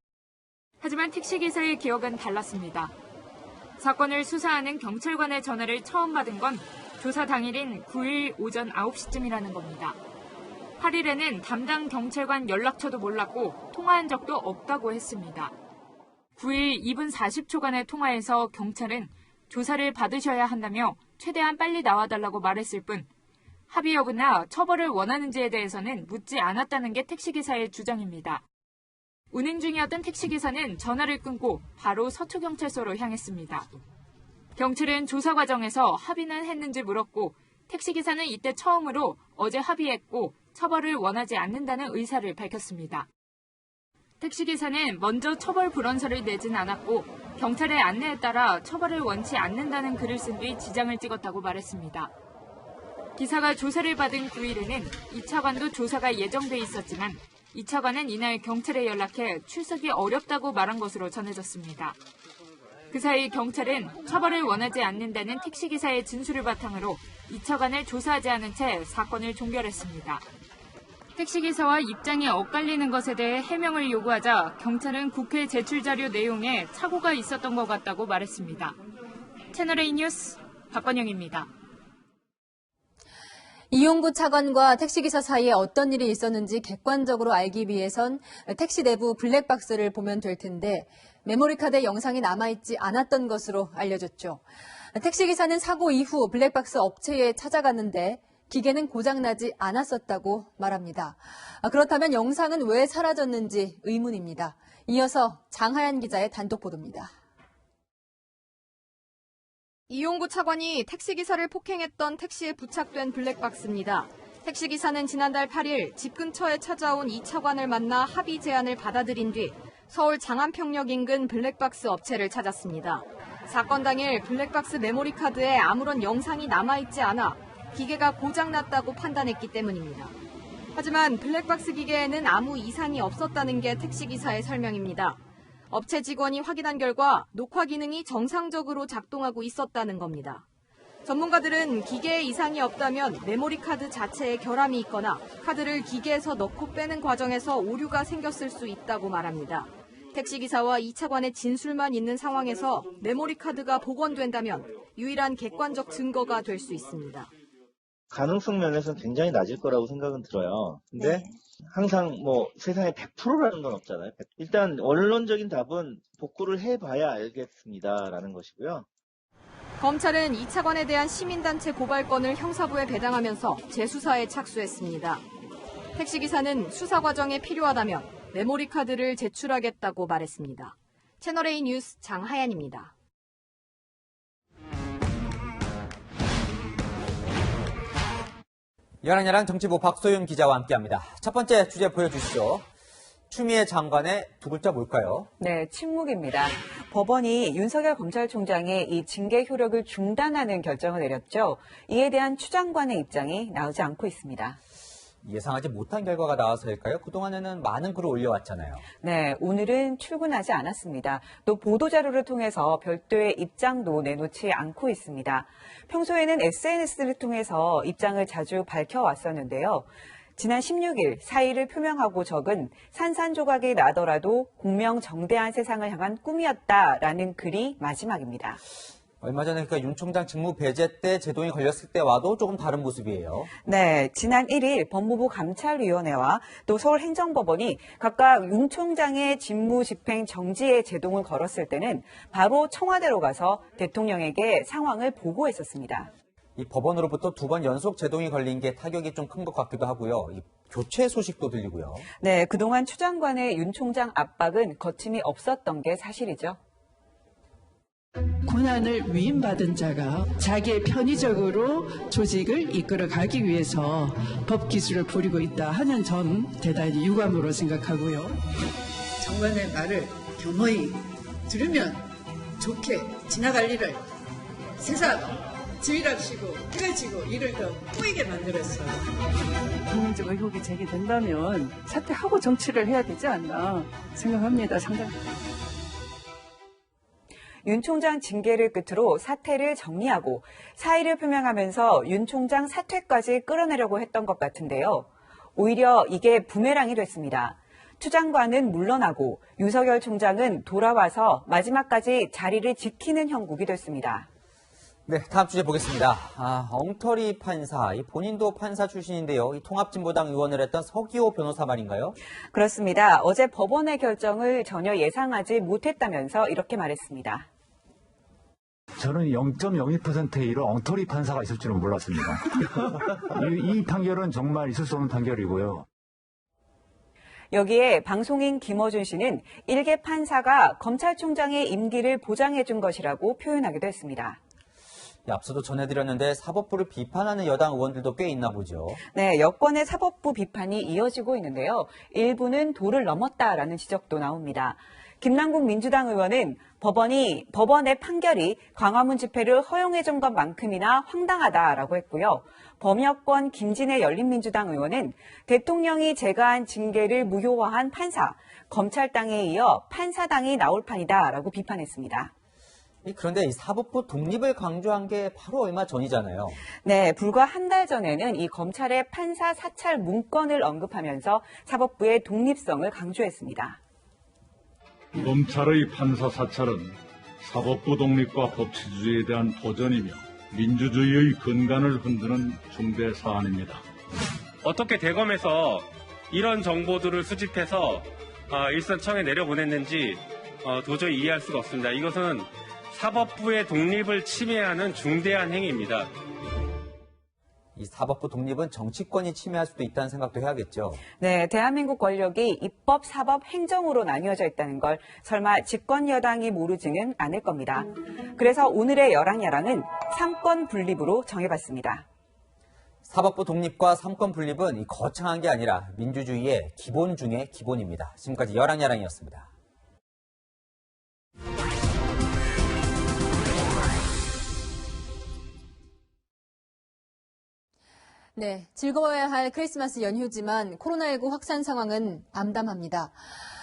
하지만 택시기사의 기억은 달랐습니다. 사건을 수사하는 경찰관의 전화를 처음 받은 건 조사 당일인 9일 오전 9시쯤이라는 겁니다. 8일에는 담당 경찰관 연락처도 몰랐고 통화한 적도 없다고 했습니다. 9일 2분 40초간의 통화에서 경찰은 조사를 받으셔야 한다며 최대한 빨리 나와달라고 말했을 뿐 합의 여부나 처벌을 원하는지에 대해서는 묻지 않았다는 게 택시기사의 주장입니다. 운행 중이었던 택시기사는 전화를 끊고 바로 서초경찰서로 향했습니다. 경찰은 조사 과정에서 합의는 했는지 물었고 택시기사는 이때 처음으로 어제 합의했고 처벌을 원하지 않는다는 의사를 밝혔습니다. 택시기사는 먼저 처벌 불원서를 내진 않았고 경찰의 안내에 따라 처벌을 원치 않는다는 글을 쓴 뒤 지장을 찍었다고 말했습니다. 기사가 조사를 받은 9일에는 이 차관도 조사가 예정돼 있었지만 이 차관은 이날 경찰에 연락해 출석이 어렵다고 말한 것으로 전해졌습니다. 그 사이 경찰은 처벌을 원하지 않는다는 택시기사의 진술을 바탕으로 이 차관을 조사하지 않은 채 사건을 종결했습니다. 택시기사와 입장이 엇갈리는 것에 대해 해명을 요구하자 경찰은 국회 제출 자료 내용에 착오가 있었던 것 같다고 말했습니다. 채널A 뉴스 박건영입니다. 이용구 차관과 택시기사 사이에 어떤 일이 있었는지 객관적으로 알기 위해선 택시 내부 블랙박스를 보면 될 텐데 메모리카드에 영상이 남아있지 않았던 것으로 알려졌죠. 택시기사는 사고 이후 블랙박스 업체에 찾아갔는데 기계는 고장나지 않았었다고 말합니다. 그렇다면 영상은 왜 사라졌는지 의문입니다. 이어서 장하연 기자의 단독 보도입니다. 이용구 차관이 택시기사를 폭행했던 택시에 부착된 블랙박스입니다. 택시기사는 지난달 8일 집 근처에 찾아온 이 차관을 만나 합의 제안을 받아들인 뒤 서울 장안평역 인근 블랙박스 업체를 찾았습니다. 사건 당일 블랙박스 메모리카드에 아무런 영상이 남아있지 않아 기계가 고장났다고 판단했기 때문입니다. 하지만 블랙박스 기계에는 아무 이상이 없었다는 게 택시기사의 설명입니다. 업체 직원이 확인한 결과 녹화 기능이 정상적으로 작동하고 있었다는 겁니다. 전문가들은 기계에 이상이 없다면 메모리 카드 자체에 결함이 있거나 카드를 기계에서 넣고 빼는 과정에서 오류가 생겼을 수 있다고 말합니다. 택시기사와 2차관의 진술만 있는 상황에서 메모리 카드가 복원된다면 유일한 객관적 증거가 될 수 있습니다. 가능성 면에서는 굉장히 낮을 거라고 생각은 들어요. 근데 항상 뭐 세상에 100%라는 건 없잖아요. 일단 원론적인 답은 복구를 해봐야 알겠습니다라는 것이고요. 검찰은 2차관에 대한 시민단체 고발건을 형사부에 배당하면서 재수사에 착수했습니다. 택시기사는 수사 과정에 필요하다면 메모리 카드를 제출하겠다고 말했습니다. 채널A 뉴스 장하얀입니다. 여랑여랑 정치부 박소윤 기자와 함께합니다. 첫 번째 주제 보여주시죠. 추미애 장관의 두 글자 뭘까요? 네, 침묵입니다. 법원이 윤석열 검찰총장의 이 징계 효력을 중단하는 결정을 내렸죠. 이에 대한 추 장관의 입장이 나오지 않고 있습니다. 예상하지 못한 결과가 나와서일까요? 그동안에는 많은 글을 올려왔잖아요. 네, 오늘은 출근하지 않았습니다. 또 보도자료를 통해서 별도의 입장도 내놓지 않고 있습니다. 평소에는 SNS를 통해서 입장을 자주 밝혀왔었는데요. 지난 16일 사의를 표명하고 적은 산산조각이 나더라도 공명정대한 세상을 향한 꿈이었다라는 글이 마지막입니다. 얼마 전에 그러니까 윤 총장 직무 배제 때 제동이 걸렸을 때와도 조금 다른 모습이에요. 네, 지난 1일 법무부 감찰위원회와 또 서울행정법원이 각각 윤 총장의 직무 집행 정지에 제동을 걸었을 때는 바로 청와대로 가서 대통령에게 상황을 보고했었습니다. 이 법원으로부터 2번 연속 제동이 걸린 게 타격이 좀 큰 것 같기도 하고요. 이 교체 소식도 들리고요. 네, 그동안 추 장관의 윤 총장 압박은 거침이 없었던 게 사실이죠. 권한을 위임받은 자가 자기의 편의적으로 조직을 이끌어가기 위해서 법기술을 부리고 있다 하는 점 대단히 유감으로 생각하고요. 장관의 말을 겸허히 들으면 좋게 지나갈 일을 세상 지휘랍시고 해가 지고 일을 더 꼬이게 만들었어요. 국민적 의혹이 제기된다면 사퇴하고 정치를 해야 되지 않나 생각합니다. 상당히. 윤 총장 징계를 끝으로 사퇴를 정리하고 사의를 표명하면서 윤 총장 사퇴까지 끌어내려고 했던 것 같은데요. 오히려 이게 부메랑이 됐습니다. 추 장관은 물러나고 윤석열 총장은 돌아와서 마지막까지 자리를 지키는 형국이 됐습니다. 네, 다음 주제 보겠습니다. 엉터리 판사, 본인도 판사 출신인데요. 이 통합진보당 의원을 했던 서기호 변호사 말인가요? 그렇습니다. 어제 법원의 결정을 전혀 예상하지 못했다면서 이렇게 말했습니다. 저는 0.02%의 이런 엉터리 판사가 있을 줄은 몰랐습니다. 이 판결은 정말 있을 수 없는 판결이고요. 여기에 방송인 김어준 씨는 일개 판사가 검찰총장의 임기를 보장해 준 것이라고 표현하기도 했습니다. 앞서도 전해드렸는데 사법부를 비판하는 여당 의원들도 꽤 있나 보죠. 네, 여권의 사법부 비판이 이어지고 있는데요. 일부는 도를 넘었다라는 지적도 나옵니다. 김남국 민주당 의원은 법원의 판결이 광화문 집회를 허용해 준 것만큼이나 황당하다라고 했고요. 범여권 김진애 열린민주당 의원은 대통령이 제거한 징계를 무효화한 판사, 검찰당에 이어 판사당이 나올 판이다라고 비판했습니다. 그런데 이 사법부 독립을 강조한 게 바로 얼마 전이잖아요. 네, 불과 한 달 전에는 이 검찰의 판사 사찰 문건을 언급하면서 사법부의 독립성을 강조했습니다. 검찰의 판사 사찰은 사법부 독립과 법치주의에 대한 도전이며 민주주의의 근간을 흔드는 중대 사안입니다. 어떻게 대검에서 이런 정보들을 수집해서 일선청에 내려보냈는지 도저히 이해할 수가 없습니다. 이것은 사법부의 독립을 침해하는 중대한 행위입니다. 이 사법부 독립은 정치권이 침해할 수도 있다는 생각도 해야겠죠. 네, 대한민국 권력이 입법, 사법, 행정으로 나뉘어져 있다는 걸 설마 집권 여당이 모르지는 않을 겁니다. 그래서 오늘의 여랑야랑은 삼권 분립으로 정해봤습니다. 사법부 독립과 삼권 분립은 이 거창한 게 아니라 민주주의의 기본 중의 기본입니다. 지금까지 여랑야랑이었습니다. 네, 즐거워야 할 크리스마스 연휴지만 코로나19 확산 상황은 암담합니다.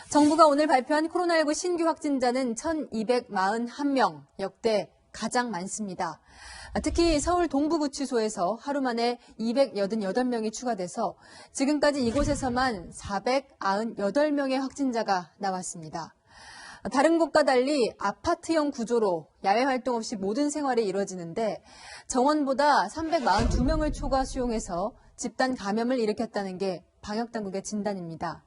정부가 오늘 발표한 코로나19 신규 확진자는 1,241명, 역대 가장 많습니다. 특히 서울 동부구치소에서 하루 만에 288명이 추가돼서 지금까지 이곳에서만 498명의 확진자가 나왔습니다. 다른 곳과 달리 아파트형 구조로 야외 활동 없이 모든 생활이 이루어지는데 정원보다 342명을 초과 수용해서 집단 감염을 일으켰다는 게 방역당국의 진단입니다.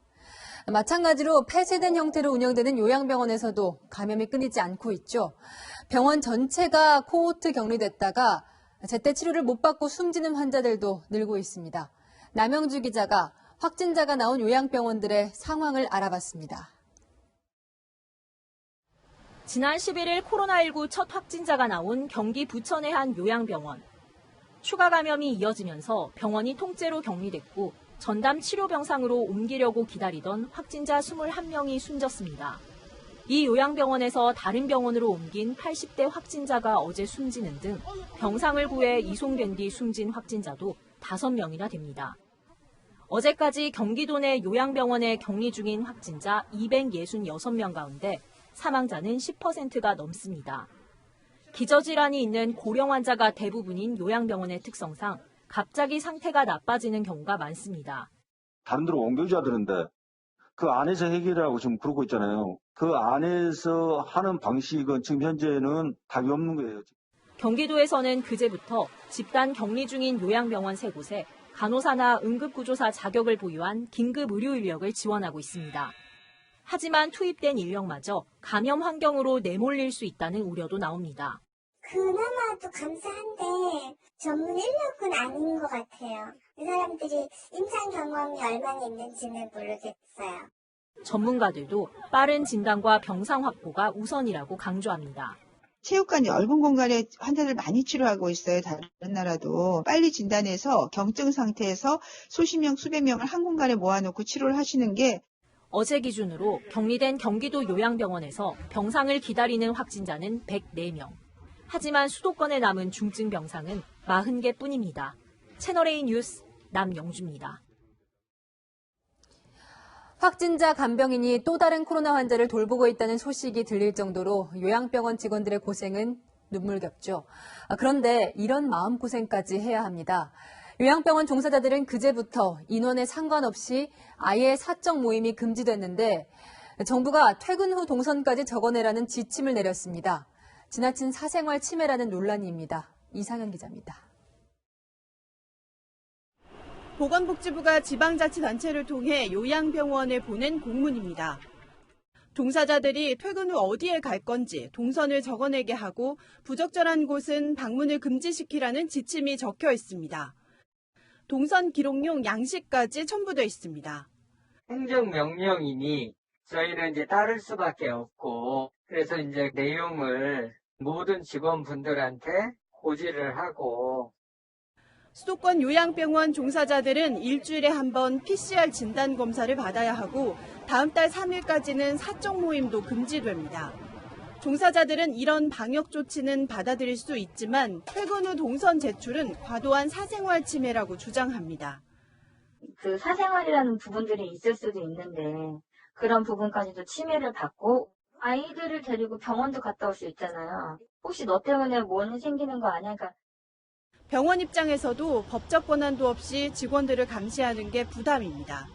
마찬가지로 폐쇄된 형태로 운영되는 요양병원에서도 감염이 끊이지 않고 있죠. 병원 전체가 코호트 격리됐다가 제때 치료를 못 받고 숨지는 환자들도 늘고 있습니다. 남영주 기자가 확진자가 나온 요양병원들의 상황을 알아봤습니다. 지난 11일 코로나19 첫 확진자가 나온 경기 부천의 한 요양병원. 추가 감염이 이어지면서 병원이 통째로 격리됐고 전담 치료병상으로 옮기려고 기다리던 확진자 21명이 숨졌습니다. 이 요양병원에서 다른 병원으로 옮긴 80대 확진자가 어제 숨지는 등 병상을 구해 이송된 뒤 숨진 확진자도 5명이나 됩니다. 어제까지 경기도 내 요양병원에 격리 중인 확진자 266명 가운데 사망자는 10%가 넘습니다. 기저질환이 있는 고령 환자가 대부분인 요양병원의 특성상 갑자기 상태가 나빠지는 경우가 많습니다. 다른 데로 옮겨줘야 되는데 그 안에서 해결하고 지금 그러고 있잖아요. 그 안에서 하는 방식은 지금 현재는 답이 없는 거예요. 경기도에서는 그제부터 집단 격리 중인 요양병원 3곳에 간호사나 응급구조사 자격을 보유한 긴급 의료 인력을 지원하고 있습니다. 하지만 투입된 인력마저 감염 환경으로 내몰릴 수 있다는 우려도 나옵니다. 그나마도 감사한데 전문 인력은 아닌 것 같아요. 이 사람들이 임상 경험이 얼마나 있는지는 모르겠어요. 전문가들도 빠른 진단과 병상 확보가 우선이라고 강조합니다. 체육관 넓은 공간에 환자들 많이 치료하고 있어요. 다른 나라도 빨리 진단해서 경증 상태에서 수십 명, 수백 명을 한 공간에 모아놓고 치료를 하시는 게 어제 기준으로 격리된 경기도 요양병원에서 병상을 기다리는 확진자는 104명. 하지만 수도권에 남은 중증 병상은 40개뿐입니다. 채널A 뉴스 남영주입니다. 확진자 간병인이 또 다른 코로나 환자를 돌보고 있다는 소식이 들릴 정도로 요양병원 직원들의 고생은 눈물겹죠. 그런데 이런 마음고생까지 해야 합니다. 요양병원 종사자들은 그제부터 인원에 상관없이 아예 사적 모임이 금지됐는데 정부가 퇴근 후 동선까지 적어내라는 지침을 내렸습니다. 지나친 사생활 침해라는 논란입니다. 이상현 기자입니다. 보건복지부가 지방자치단체를 통해 요양병원에 보낸 공문입니다. 종사자들이 퇴근 후 어디에 갈 건지 동선을 적어내게 하고 부적절한 곳은 방문을 금지시키라는 지침이 적혀 있습니다. 동선 기록용 양식까지 첨부되어 있습니다. 행정명령이니 저희는 이제 따를 수밖에 없고 그래서 이제 내용을 모든 직원분들한테 고지를 하고 수도권 요양병원 종사자들은 일주일에 한 번 PCR 진단검사를 받아야 하고 다음 달 3일까지는 사적 모임도 금지됩니다. 종사자들은 이런 방역 조치는 받아들일 수 있지만 퇴근 후 동선 제출은 과도한 사생활 침해라고 주장합니다. 그 사생활이라는 부분들이 있을 수도 있는데 그런 부분까지도 침해를 받고 아이들을 데리고 병원도 갔다 올 수 있잖아요. 혹시 너 때문에 뭔 생기는 거 아니야? 그러니까 병원 입장에서도 법적 권한도 없이 직원들을 감시하는 게 부담입니다.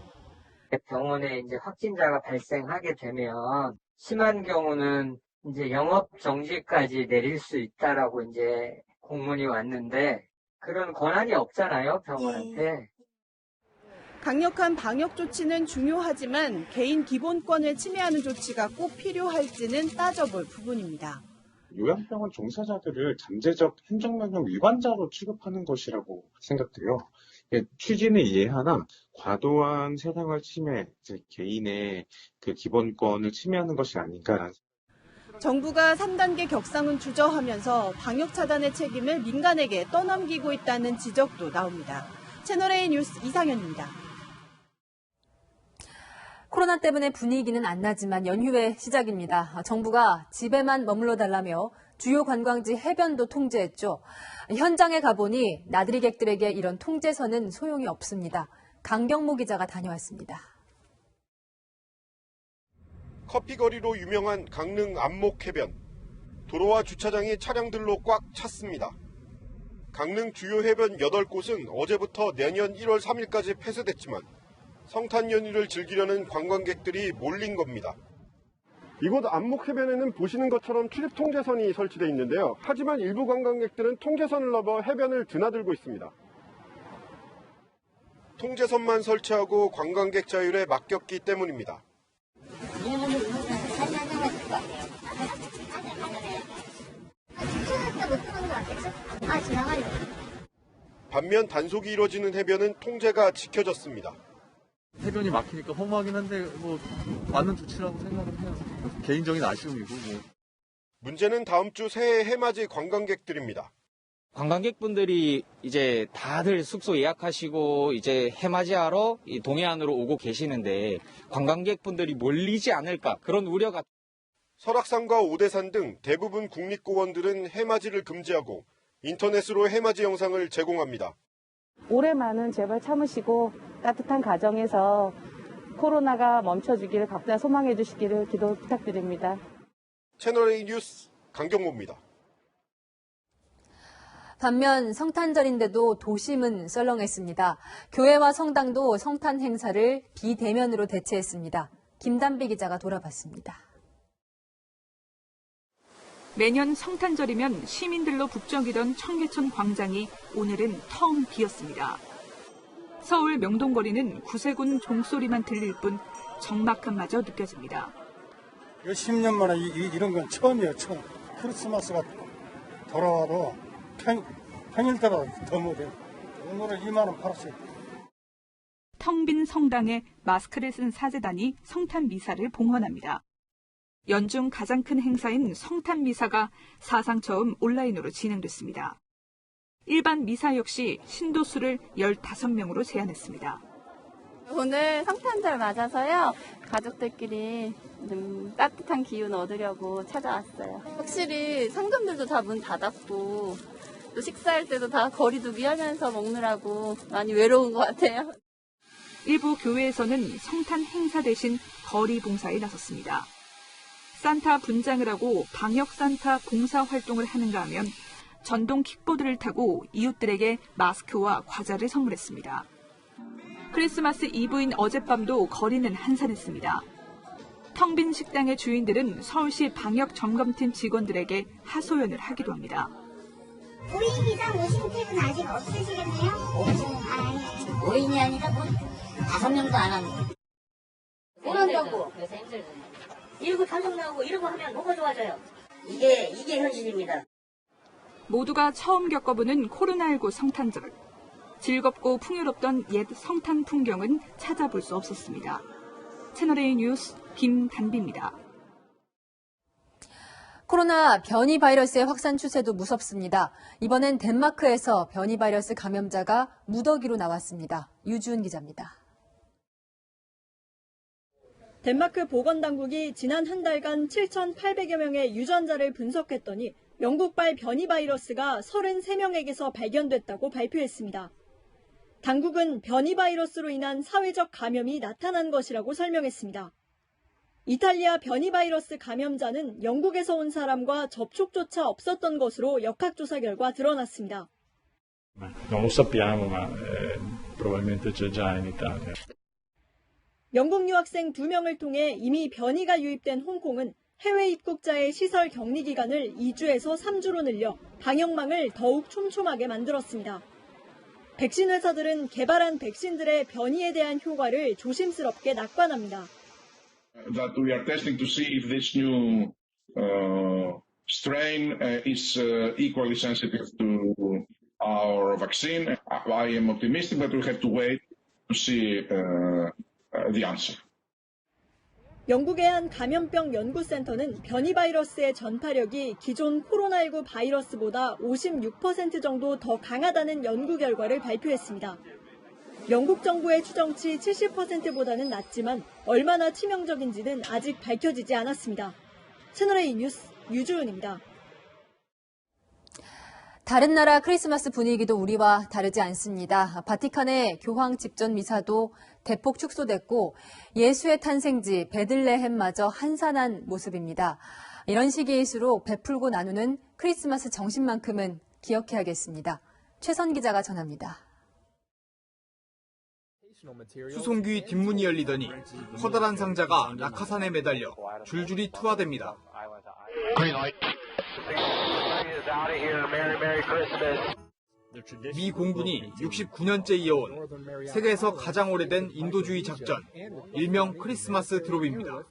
병원에 이제 확진자가 발생하게 되면 심한 경우는 이제 영업 정지까지 내릴 수 있다라고 이제 공문이 왔는데 그런 권한이 없잖아요, 병원한테. 강력한 방역 조치는 중요하지만 개인 기본권을 침해하는 조치가 꼭 필요할지는 따져볼 부분입니다. 요양병원 종사자들을 잠재적 행정명령 위반자로 취급하는 것이라고 생각돼요. 취지는 이해하나 과도한 사생활 침해, 즉 개인의 그 기본권을 침해하는 것이 아닌가라는. 정부가 3단계 격상은 주저하면서 방역 차단의 책임을 민간에게 떠넘기고 있다는 지적도 나옵니다. 채널A 뉴스 이상현입니다. 코로나 때문에 분위기는 안 나지만 연휴의 시작입니다. 정부가 집에만 머물러 달라며 주요 관광지 해변도 통제했죠. 현장에 가보니 나들이객들에게 이런 통제선은 소용이 없습니다. 강경모 기자가 다녀왔습니다. 커피거리로 유명한 강릉 안목해변. 도로와 주차장이 차량들로 꽉 찼습니다. 강릉 주요 해변 8곳은 어제부터 내년 1월 3일까지 폐쇄됐지만 성탄 연휴를 즐기려는 관광객들이 몰린 겁니다. 이곳 안목해변에는 보시는 것처럼 출입 통제선이 설치되어 있는데요. 하지만 일부 관광객들은 통제선을 넘어 해변을 드나들고 있습니다. 통제선만 설치하고 관광객 자율에 맡겼기 때문입니다. 반면 단속이 이루어지는 해변은 통제가 지켜졌습니다. 해변이 막히니까 허무하긴 한데 맞는 조치라고 생각을 해요. 개인적인 아쉬움이고 문제는 다음 주 새해 해맞이 관광객들입니다. 관광객분들이 이제 다들 숙소 예약하시고 이제 해맞이하러 동해안으로 오고 계시는데 관광객분들이 몰리지 않을까 그런 우려가. 설악산과 오대산 등 대부분 국립공원들은 해맞이를 금지하고 인터넷으로 해맞이 영상을 제공합니다. 올해만은 제발 참으시고 따뜻한 가정에서 코로나가 멈춰주기를 각자 소망해 주시기를 기도 부탁드립니다. 채널A 뉴스 강경모입니다. 반면 성탄절인데도 도심은 썰렁했습니다. 교회와 성당도 성탄 행사를 비대면으로 대체했습니다. 김단비 기자가 돌아봤습니다. 매년 성탄절이면 시민들로 북적이던 청계천 광장이 오늘은 텅 비었습니다. 서울 명동거리는 구세군 종소리만 들릴 뿐 적막함마저 느껴집니다. 10년 만에 이런 건 처음이에요, 처음. 크리스마스가 돌아와도 평일 때보다 더 못해요. 오늘은 2만 원 팔았어요. 텅 빈 성당에 마스크를 쓴 사제단이 성탄 미사를 봉헌합니다. 연중 가장 큰 행사인 성탄 미사가 사상 처음 온라인으로 진행됐습니다. 일반 미사 역시 신도수를 15명으로 제한했습니다. 오늘 성탄절 맞아서요. 가족들끼리 좀 따뜻한 기운 얻으려고 찾아왔어요. 확실히 상점들도 다 문 닫았고 또 식사할 때도 다 거리 두기 하면서 먹느라고 많이 외로운 것 같아요. 일부 교회에서는 성탄 행사 대신 거리 봉사에 나섰습니다. 산타 분장을 하고 방역 산타 봉사 활동을 하는가 하면 전동 킥보드를 타고 이웃들에게 마스크와 과자를 선물했습니다. 크리스마스 이브인 어젯밤도 거리는 한산했습니다. 텅 빈 식당의 주인들은 서울시 방역 점검팀 직원들에게 하소연을 하기도 합니다. 오인 이상 오신 분은 아직 없으시겠네요? 없어요. 오인이 아니라 5명도 안 하는데. 공항정보. 그래서 힘들잖아요. 1구 단속 나오고 이러고 하면 뭐가 좋아져요? 이게 현실입니다. 모두가 처음 겪어보는 코로나19 성탄절. 즐겁고 풍요롭던 옛 성탄 풍경은 찾아볼 수 없었습니다. 채널A 뉴스 김단비입니다. 코로나 변이 바이러스의 확산 추세도 무섭습니다. 이번엔 덴마크에서 변이 바이러스 감염자가 무더기로 나왔습니다. 유주은 기자입니다. 덴마크 보건당국이 지난 한 달간 7,800여 명의 유전자를 분석했더니 영국발 변이 바이러스가 33명에게서 발견됐다고 발표했습니다. 당국은 변이 바이러스로 인한 사회적 감염이 나타난 것이라고 설명했습니다. 이탈리아 변이 바이러스 감염자는 영국에서 온 사람과 접촉조차 없었던 것으로 역학조사 결과 드러났습니다. Non lo sappiamo, ma probabilmente c'è già in Italia. 영국 유학생 2명을 통해 이미 변이가 유입된 홍콩은 해외 입국자의 시설 격리 기간을 2주에서 3주로 늘려 방역망을 더욱 촘촘하게 만들었습니다. 백신 회사들은 개발한 백신들의 변이에 대한 효과를 조심스럽게 낙관합니다. That we are testing to see if this new strain is equally sensitive to our vaccine. I am optimistic, but we have to wait to see the answer. 영국의 한 감염병 연구센터는 변이 바이러스의 전파력이 기존 코로나19 바이러스보다 56% 정도 더 강하다는 연구 결과를 발표했습니다. 영국 정부의 추정치 70%보다는 낮지만 얼마나 치명적인지는 아직 밝혀지지 않았습니다. 채널A 뉴스 유주은입니다. 다른 나라 크리스마스 분위기도 우리와 다르지 않습니다. 바티칸의 교황 집전 미사도 대폭 축소됐고 예수의 탄생지 베들레헴마저 한산한 모습입니다. 이런 시기일수록 베풀고 나누는 크리스마스 정신만큼은 기억해야겠습니다. 최선 기자가 전합니다. 수송기 뒷문이 열리더니 커다란 상자가 낙하산에 매달려 줄줄이 투하됩니다. 미 공군이 69년째 이어온 세계에서 가장 오래된 인도주의 작전, 일명 크리스마스 드롭입니다.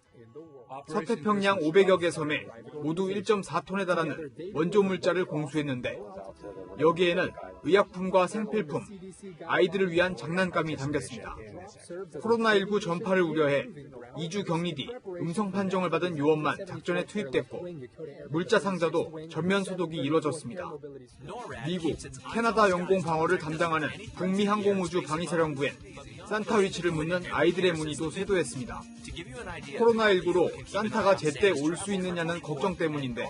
서태평양 500여 개 섬에 모두 1.4톤에 달하는 원조 물자를 공수했는데 여기에는 의약품과 생필품, 아이들을 위한 장난감이 담겼습니다. 코로나19 전파를 우려해 2주 격리 뒤 음성 판정을 받은 요원만 작전에 투입됐고 물자 상자도 전면 소독이 이뤄졌습니다. 미국, 캐나다 영공 방어를 담당하는 북미 항공우주 방위사령부엔 산타 위치를 묻는 아이들의 문의도 쇄도했습니다. 코로나19로 산타가 제때 올 수 있느냐는 걱정 때문인데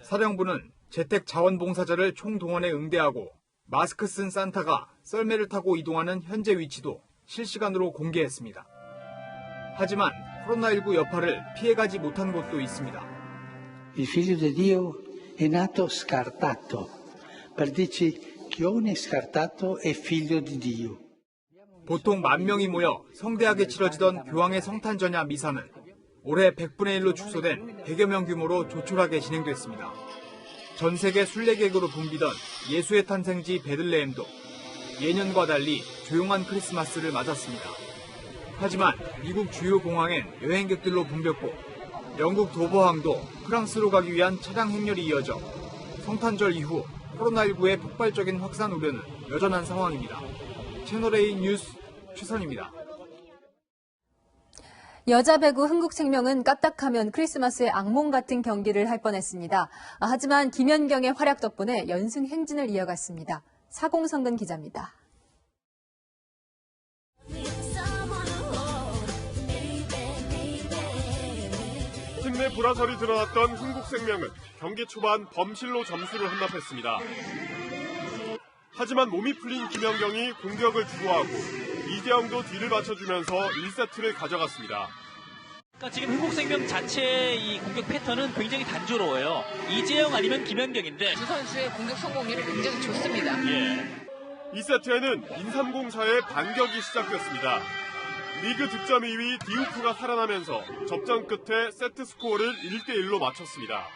사령부는 재택 자원봉사자를 총동원해 응대하고 마스크 쓴 산타가 썰매를 타고 이동하는 현재 위치도 실시간으로 공개했습니다. 하지만 코로나19 여파를 피해가지 못한 곳도 있습니다. Il figlio di Dio è nato scartato. Per dirci chi non è scartato è figlio di Dio. 보통 10,000명이 모여 성대하게 치러지던 교황의 성탄절야 미사는 올해 100분의 1로 축소된 100여 명 규모로 조촐하게 진행됐습니다. 전 세계 순례객으로 붐비던 예수의 탄생지 베들레헴도 예년과 달리 조용한 크리스마스를 맞았습니다. 하지만 미국 주요 공항엔 여행객들로 붐볐고 영국 도버항도 프랑스로 가기 위한 차량 행렬이 이어져 성탄절 이후 코로나19의 폭발적인 확산 우려는 여전한 상황입니다. 채널A 뉴스 최선입니다. 여자 배구 흥국생명은 까딱하면 크리스마스의 악몽 같은 경기를 할 뻔했습니다. 하지만 김연경의 활약 덕분에 연승 행진을 이어갔습니다. 사공성근 기자입니다. 팀 내 불화설이 드러났던 흥국생명은 경기 초반 범실로 점수를 헌납했습니다. 하지만 몸이 풀린 김연경이 공격을 주도하고 이재영도 뒤를 받쳐주면서 1세트를 가져갔습니다. 그러니까 지금 흥국생명 자체의 이 공격 패턴은 굉장히 단조로워요. 이재영 아니면 김연경인데 두 선수의 공격 성공률이 굉장히 좋습니다. 2세트에는 인삼공사의 반격이 시작됐습니다. 리그 득점 2위 디우프가 살아나면서 접전 끝에 세트 스코어를 1대1로 맞췄습니다.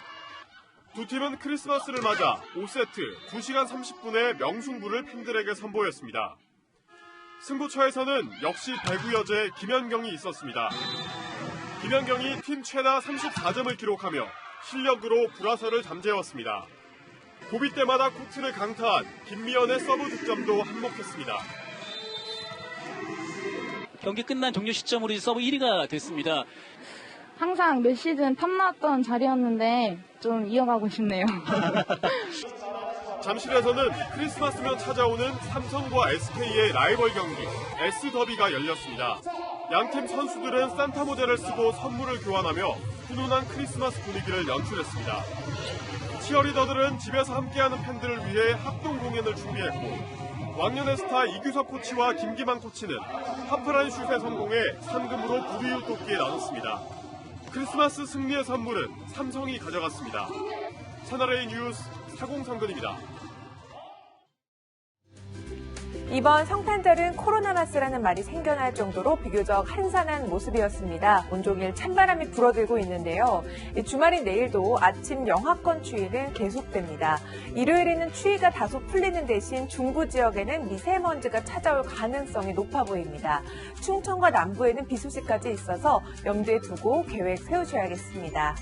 두 팀은 크리스마스를 맞아 5세트 2시간 30분의 명승부를 팬들에게 선보였습니다. 승부처에서는 역시 배구 여제 김연경이 있었습니다. 김연경이 팀 최다 34점을 기록하며 실력으로 불화설을 잠재웠습니다. 고비 때마다 코트를 강타한 김미연의 서브 득점도 한몫했습니다. 경기 끝난 종료 시점으로 서브 1위가 됐습니다. 항상 몇 시즌 탐나왔던 자리였는데 좀 이어가고 싶네요. 잠실에서는 크리스마스면 찾아오는 삼성과 SK의 라이벌 경기 S더비가 열렸습니다. 양팀 선수들은 산타 모자를 쓰고 선물을 교환하며 훈훈한 크리스마스 분위기를 연출했습니다. 치어리더들은 집에서 함께하는 팬들을 위해 합동 공연을 준비했고 왕년의 스타 이규석 코치와 김기만 코치는 하프라인 슛에 성공해 상금으로 불이웃 돕기에 나눴습니다. 크리스마스 승리의 선물은 삼성이 가져갔습니다. 채널A 뉴스 사공성근입니다. 이번 성탄절은 코로나마스라는 말이 생겨날 정도로 비교적 한산한 모습이었습니다. 온종일 찬바람이 불어들고 있는데요. 주말인 내일도 아침 영하권 추위는 계속됩니다. 일요일에는 추위가 다소 풀리는 대신 중부 지역에는 미세먼지가 찾아올 가능성이 높아 보입니다. 충청과 남부에는 비 소식까지 있어서 염두에 두고 계획 세우셔야겠습니다.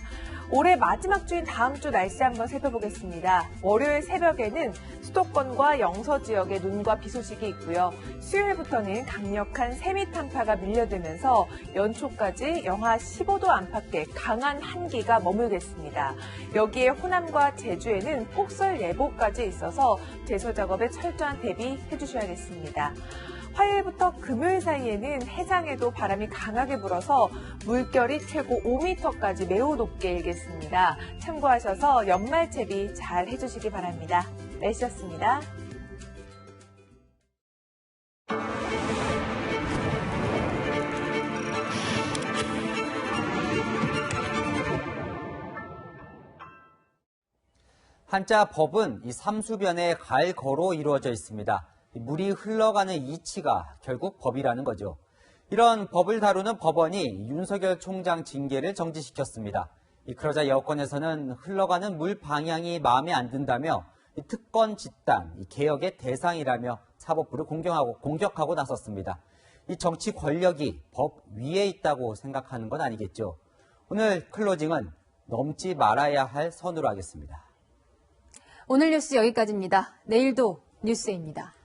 올해 마지막 주인 다음 주 날씨 한번 살펴보겠습니다. 월요일 새벽에는 수도권과 영서 지역에 눈과 비 소식이 있고요. 수요일부터는 강력한 세미탄파가 밀려들면서 연초까지 영하 15도 안팎의 강한 한기가 머물겠습니다. 여기에 호남과 제주에는 폭설 예보까지 있어서 제설 작업에 철저한 대비해 주셔야겠습니다. 화요일부터 금요일 사이에는 해상에도 바람이 강하게 불어서 물결이 최고 5m까지 매우 높게 일겠습니다. 참고하셔서 연말 채비 잘 해주시기 바랍니다. 날씨였습니다. 한자 법은 이 삼수변의 갈거로 이루어져 있습니다. 물이 흘러가는 이치가 결국 법이라는 거죠. 이런 법을 다루는 법원이 윤석열 총장 징계를 정지시켰습니다. 그러자 여권에서는 흘러가는 물 방향이 마음에 안 든다며 특권 집단, 개혁의 대상이라며 사법부를 공격하고 나섰습니다. 이 정치 권력이 법 위에 있다고 생각하는 건 아니겠죠. 오늘 클로징은 넘지 말아야 할 선으로 하겠습니다. 오늘 뉴스 여기까지입니다. 내일도 뉴스입니다.